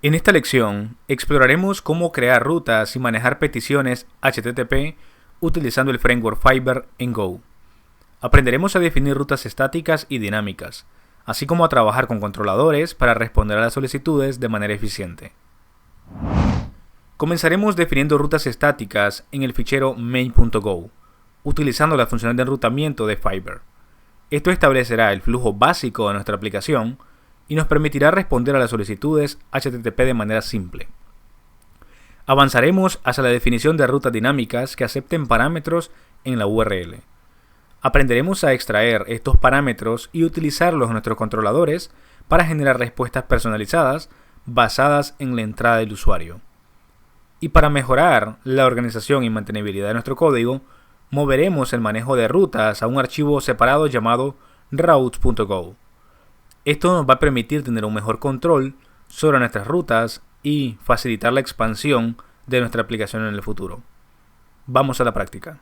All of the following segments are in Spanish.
En esta lección exploraremos cómo crear rutas y manejar peticiones HTTP utilizando el framework Fiber en Go. Aprenderemos a definir rutas estáticas y dinámicas, así como a trabajar con controladores para responder a las solicitudes de manera eficiente. Comenzaremos definiendo rutas estáticas en el fichero main.go, utilizando la función de enrutamiento de Fiber. Esto establecerá el flujo básico de nuestra aplicación y nos permitirá responder a las solicitudes HTTP de manera simple. Avanzaremos hacia la definición de rutas dinámicas que acepten parámetros en la URL. Aprenderemos a extraer estos parámetros y utilizarlos en nuestros controladores para generar respuestas personalizadas basadas en la entrada del usuario. Y para mejorar la organización y mantenibilidad de nuestro código, moveremos el manejo de rutas a un archivo separado llamado routes.go. Esto nos va a permitir tener un mejor control sobre nuestras rutas y facilitar la expansión de nuestra aplicación en el futuro. Vamos a la práctica.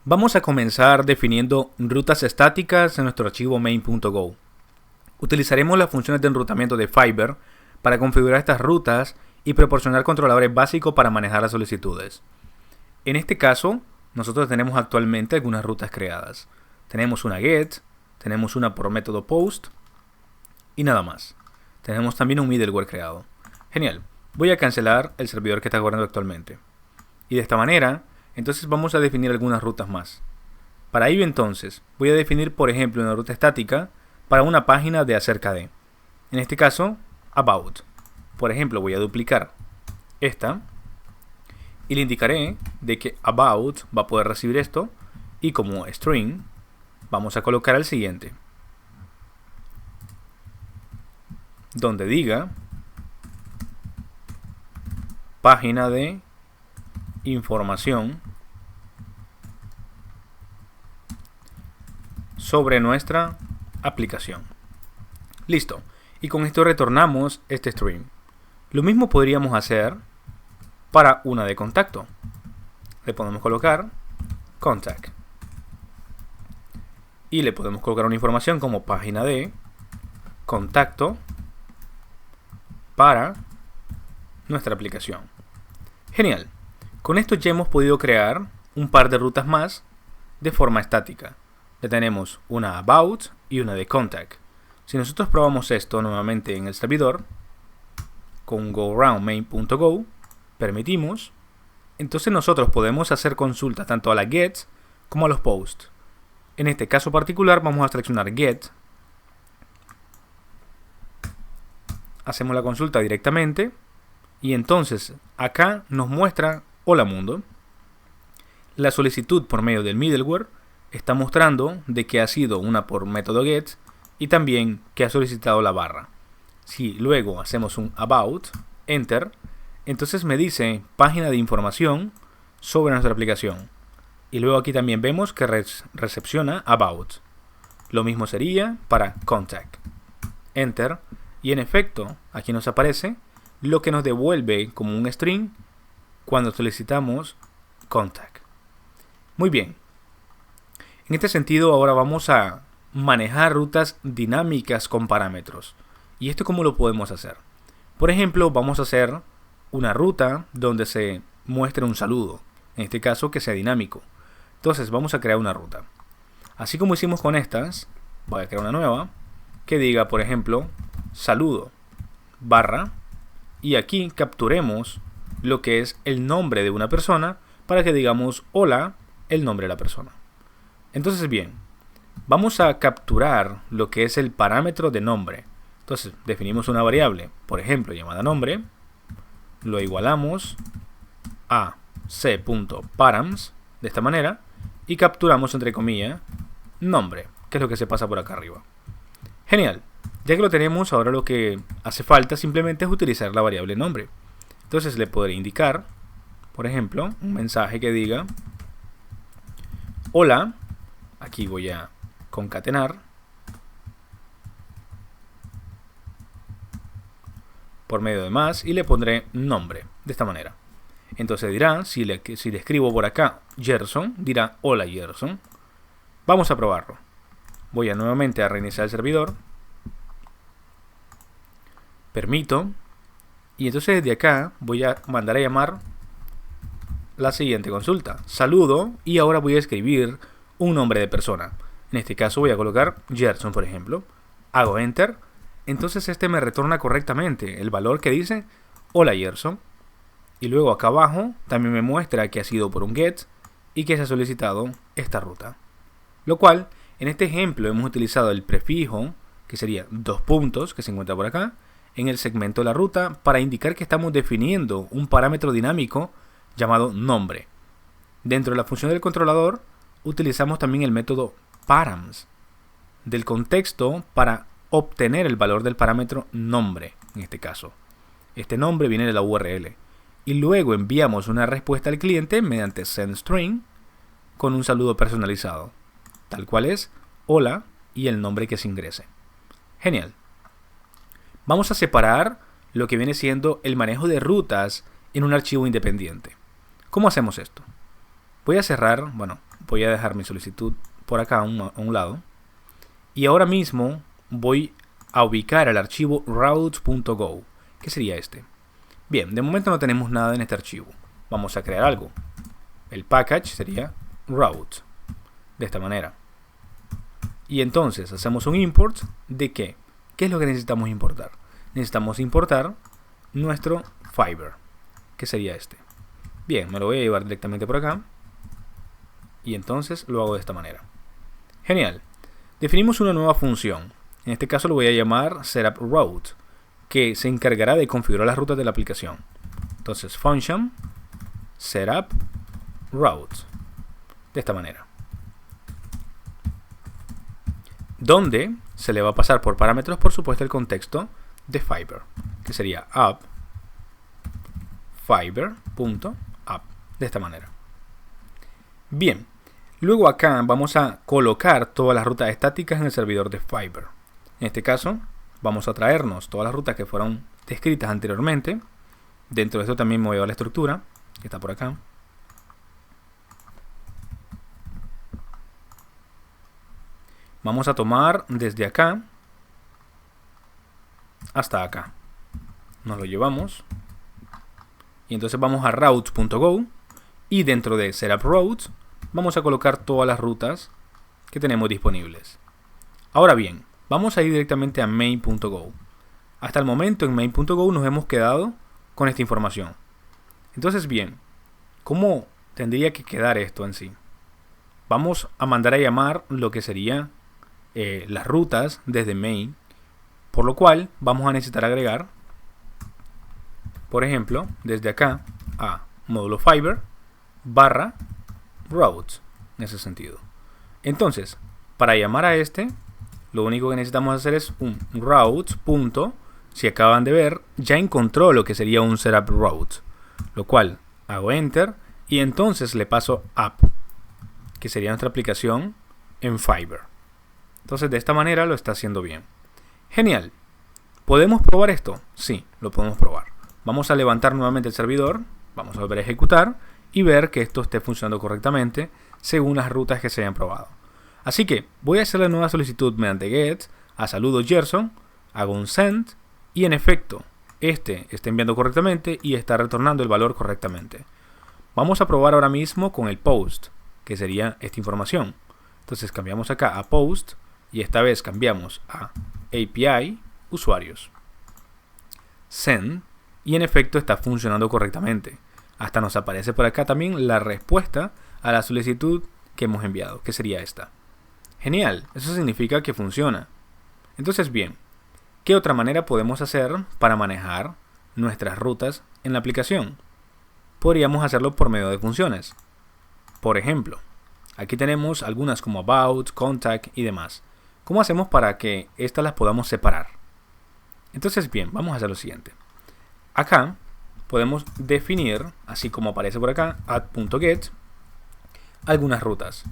Vamos a comenzar definiendo rutas estáticas en nuestro archivo main.go. Utilizaremos las funciones de enrutamiento de Fiber para configurar estas rutas y proporcionar controladores básicos para manejar las solicitudes. En este caso, nosotros tenemos actualmente algunas rutas creadas. Tenemos una GET, tenemos una por método POST y nada más. Tenemos también un middleware creado. Genial. Voy a cancelar el servidor que está corriendo actualmente. Y de esta manera, entonces vamos a definir algunas rutas más. Para ello entonces, voy a definir por ejemplo una ruta estática para una página de acerca de. En este caso, about. Por ejemplo, voy a duplicar esta y le indicaré de que about va a poder recibir esto y como string vamos a colocar el siguiente, donde diga página de información sobre nuestra aplicación. Listo. Y con esto retornamos este string. Lo mismo podríamos hacer para una de contacto. Le podemos colocar contact. Y le podemos colocar una información como página de contacto para nuestra aplicación. Genial. Con esto ya hemos podido crear un par de rutas más de forma estática. Ya tenemos una about y una de contact. Si nosotros probamos esto nuevamente en el servidor con go-round-main.go, permitimos, entonces nosotros podemos hacer consultas tanto a la get como a los post. En este caso particular vamos a seleccionar get. Hacemos la consulta directamente y entonces acá nos muestra hola mundo. La solicitud por medio del middleware está mostrando de que ha sido una por método get y también que ha solicitado la barra. Si luego hacemos un about, enter, entonces me dice página de información sobre nuestra aplicación. Y luego aquí también vemos que recepciona about. Lo mismo sería para contact. Enter. Y en efecto, aquí nos aparece lo que nos devuelve como un string cuando solicitamos contact. Muy bien. En este sentido, ahora vamos a manejar rutas dinámicas con parámetros. ¿Y esto cómo lo podemos hacer? Por ejemplo, vamos a hacer una ruta donde se muestre un saludo. En este caso, que sea dinámico. Entonces vamos a crear una ruta. Así como hicimos con estas, voy a crear una nueva que diga, por ejemplo, saludo barra y aquí capturemos lo que es el nombre de una persona para que digamos hola, el nombre de la persona. Entonces bien, vamos a capturar lo que es el parámetro de nombre. Entonces definimos una variable, por ejemplo, llamada nombre, lo igualamos a c.params de esta manera y capturamos entre comillas nombre, que es lo que se pasa por acá arriba. Genial. Ya que lo tenemos, ahora lo que hace falta simplemente es utilizar la variable nombre. Entonces le podré indicar, por ejemplo, un mensaje que diga hola, aquí voy a concatenar por medio de más y le pondré nombre, de esta manera. Entonces dirá, si le escribo por acá Gerson, dirá hola Gerson. Vamos a probarlo. Voy a nuevamente a reiniciar el servidor. Permito Y entonces desde acá voy a mandar a llamar la siguiente consulta. Saludo y ahora voy a escribir un nombre de persona. En este caso voy a colocar Gerson, por ejemplo. Hago Enter. Entonces este me retorna correctamente el valor que dice hola Gerson. Y luego acá abajo también me muestra que ha sido por un GET y que se ha solicitado esta ruta. Lo cual, en este ejemplo hemos utilizado el prefijo, que sería 2 puntos, que se encuentra por acá, en el segmento de la ruta, para indicar que estamos definiendo un parámetro dinámico llamado nombre. Dentro de la función del controlador, utilizamos también el método params del contexto para obtener el valor del parámetro nombre, en este caso. Este nombre viene de la URL. Y luego enviamos una respuesta al cliente mediante sendString con un saludo personalizado, tal cual es hola y el nombre que se ingrese. Genial. Vamos a separar lo que viene siendo el manejo de rutas en un archivo independiente. ¿Cómo hacemos esto? Voy a cerrar, voy a dejar mi solicitud por acá a un lado. Y ahora mismo voy a ubicar el archivo routes.go. ¿Qué sería este? Bien, de momento no tenemos nada en este archivo. Vamos a crear algo. El package sería route. De esta manera. Y entonces hacemos un import de ¿qué? ¿Qué es lo que necesitamos importar? Necesitamos importar nuestro Fiverr, que sería este. Bien, me lo voy a llevar directamente por acá. Y entonces lo hago de esta manera. Genial. Definimos una nueva función. En este caso lo voy a llamar setupRoute, que se encargará de configurar las rutas de la aplicación. Entonces, function setupRoute. De esta manera. Donde se le va a pasar por parámetros, por supuesto, el contexto de Fiverr, que sería app fiverr.app. De esta manera. Bien. Luego acá vamos a colocar todas las rutas estáticas en el servidor de Fiverr. En este caso, vamos a traernos todas las rutas que fueron descritas anteriormente. Dentro de esto también me voy a la estructura, que está por acá. Vamos a tomar desde acá hasta acá. Nos lo llevamos. Y entonces vamos a routes.go. Y dentro de setupRoutes vamos a colocar todas las rutas que tenemos disponibles. Ahora bien, vamos a ir directamente a main.go. Hasta el momento en main.go nos hemos quedado con esta información. Entonces bien, ¿cómo tendría que quedar esto en sí? Vamos a mandar a llamar lo que sería las rutas desde main. Por lo cual vamos a necesitar agregar, por ejemplo, desde acá a módulo Fiverr barra routes, en ese sentido. Entonces, para llamar a este, lo único que necesitamos hacer es un routes. Si acaban de ver, ya encontró lo que sería un setup route, lo cual hago enter y entonces le paso app, que sería nuestra aplicación en Fiverr. Entonces de esta manera lo está haciendo bien. Genial. ¿Podemos probar esto? Sí, lo podemos probar. Vamos a levantar nuevamente el servidor, vamos a volver a ejecutar y ver que esto esté funcionando correctamente según las rutas que se hayan probado. Así que voy a hacer la nueva solicitud mediante get a saludo Gerson, hago un send y en efecto este está enviando correctamente y está retornando el valor correctamente. Vamos a probar ahora mismo con el post, que sería esta información. Entonces cambiamos acá a post y esta vez cambiamos a API usuarios. Send y en efecto está funcionando correctamente. Hasta nos aparece por acá también la respuesta a la solicitud que hemos enviado, que sería esta. Genial, eso significa que funciona. Entonces bien, ¿qué otra manera podemos hacer para manejar nuestras rutas en la aplicación? Podríamos hacerlo por medio de funciones. Por ejemplo, aquí tenemos algunas como about, contact y demás. ¿Cómo hacemos para que estas las podamos separar? Entonces bien, vamos a hacer lo siguiente. Acá podemos definir, así como aparece por acá, add.get, algunas rutas.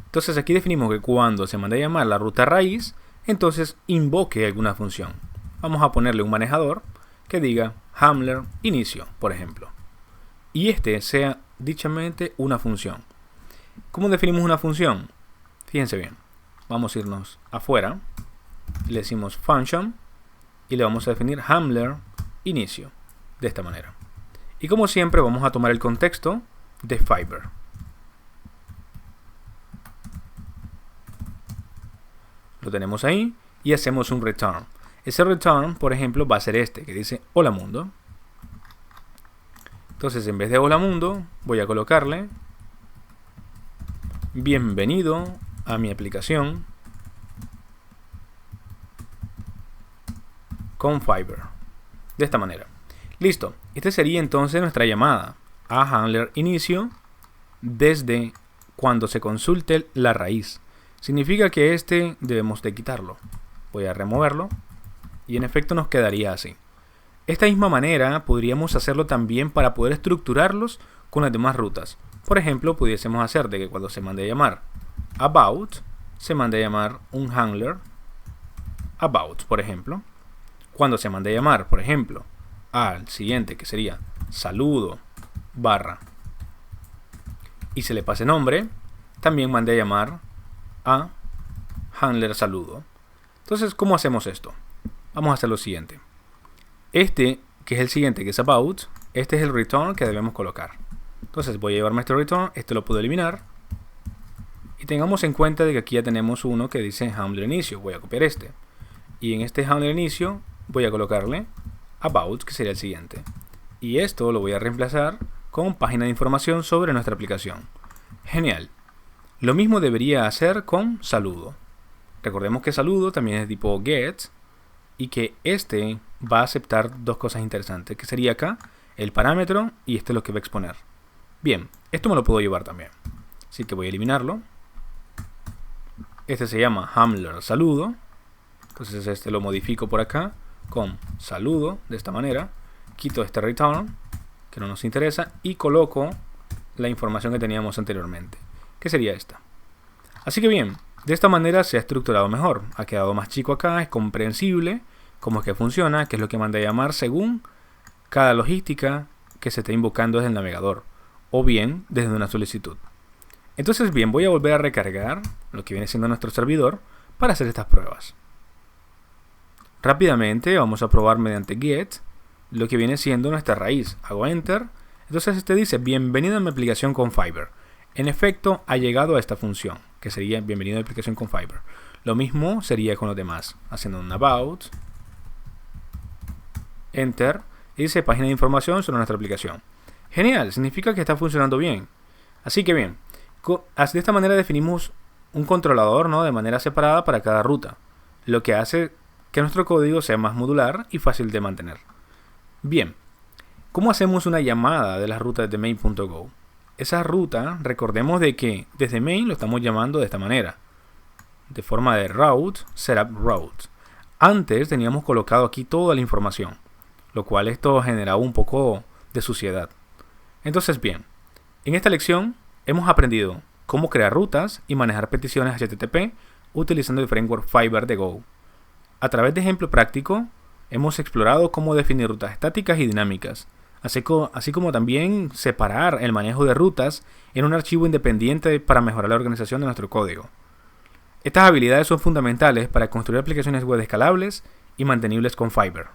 Entonces aquí definimos que cuando se manda a llamar la ruta raíz, entonces invoque alguna función. Vamos a ponerle un manejador que diga handler inicio, por ejemplo. Y este sea dichamente una función. ¿Cómo definimos una función? Fíjense bien. Vamos a irnos afuera. Le decimos function y le vamos a definir handler inicio. de esta manera. Y como siempre vamos a tomar el contexto de Fiverr. Lo tenemos ahí y hacemos un return. Ese return, por ejemplo, va a ser este, que dice hola mundo. Entonces, en vez de hola mundo, voy a colocarle bienvenido a mi aplicación con Fiverr. De esta manera. Listo. Este sería entonces nuestra llamada a handler inicio desde cuando se consulte la raíz. Significa que este debemos de quitarlo. Voy a removerlo y en efecto nos quedaría así. Esta misma manera podríamos hacerlo también para poder estructurarlos con las demás rutas. Por ejemplo, pudiésemos hacer de que cuando se mande a llamar about, se mande a llamar un handler about, por ejemplo. Cuando se mande a llamar, por ejemplo, al siguiente, que sería saludo barra, y se le pase nombre, también mande a llamar a handler saludo. Entonces, ¿cómo hacemos esto? Vamos a hacer lo siguiente. Este, que es el siguiente, que es about, este es el return que debemos colocar. Entonces voy a llevarme este return, este lo puedo eliminar. Y tengamos en cuenta de que aquí ya tenemos uno que dice handler inicio. Voy a copiar este. Y en este handler inicio voy a colocarle about, que sería el siguiente. Y esto lo voy a reemplazar con página de información sobre nuestra aplicación. Genial. Lo mismo debería hacer con saludo. Recordemos que saludo también es de tipo get y que este va a aceptar dos cosas interesantes, que sería acá el parámetro y este es lo que va a exponer. Bien, esto me lo puedo llevar también. Así que voy a eliminarlo. Este se llama handler saludo. Entonces este lo modifico por acá con saludo de esta manera. Quito este return que no nos interesa y coloco la información que teníamos anteriormente, que sería esta. Así que bien, de esta manera se ha estructurado mejor. Ha quedado más chico acá, es comprensible cómo es que funciona, qué es lo que manda a llamar según cada logística que se está invocando desde el navegador o bien desde una solicitud. Entonces bien, voy a volver a recargar lo que viene siendo nuestro servidor para hacer estas pruebas. Rápidamente vamos a probar mediante get lo que viene siendo nuestra raíz. Hago enter. Entonces este dice bienvenido a mi aplicación con Fiverr. En efecto ha llegado a esta función, que sería bienvenido a mi aplicación con Fiverr. Lo mismo sería con los demás, haciendo un about, enter, y dice página de información sobre nuestra aplicación. Genial, significa que está funcionando bien. Así que bien, de esta manera definimos un controlador, ¿no?, de manera separada para cada ruta, lo que hace que nuestro código sea más modular y fácil de mantener. Bien, ¿cómo hacemos una llamada de las rutas de main.go? Esa ruta, recordemos de que desde main lo estamos llamando de esta manera, de forma de route, setup route. Antes teníamos colocado aquí toda la información, lo cual esto generaba un poco de suciedad. Entonces bien, en esta lección hemos aprendido cómo crear rutas y manejar peticiones HTTP utilizando el framework Fiverr de Go. A través de ejemplo práctico, hemos explorado cómo definir rutas estáticas y dinámicas, así como también separar el manejo de rutas en un archivo independiente para mejorar la organización de nuestro código. Estas habilidades son fundamentales para construir aplicaciones web escalables y mantenibles con Fiverr.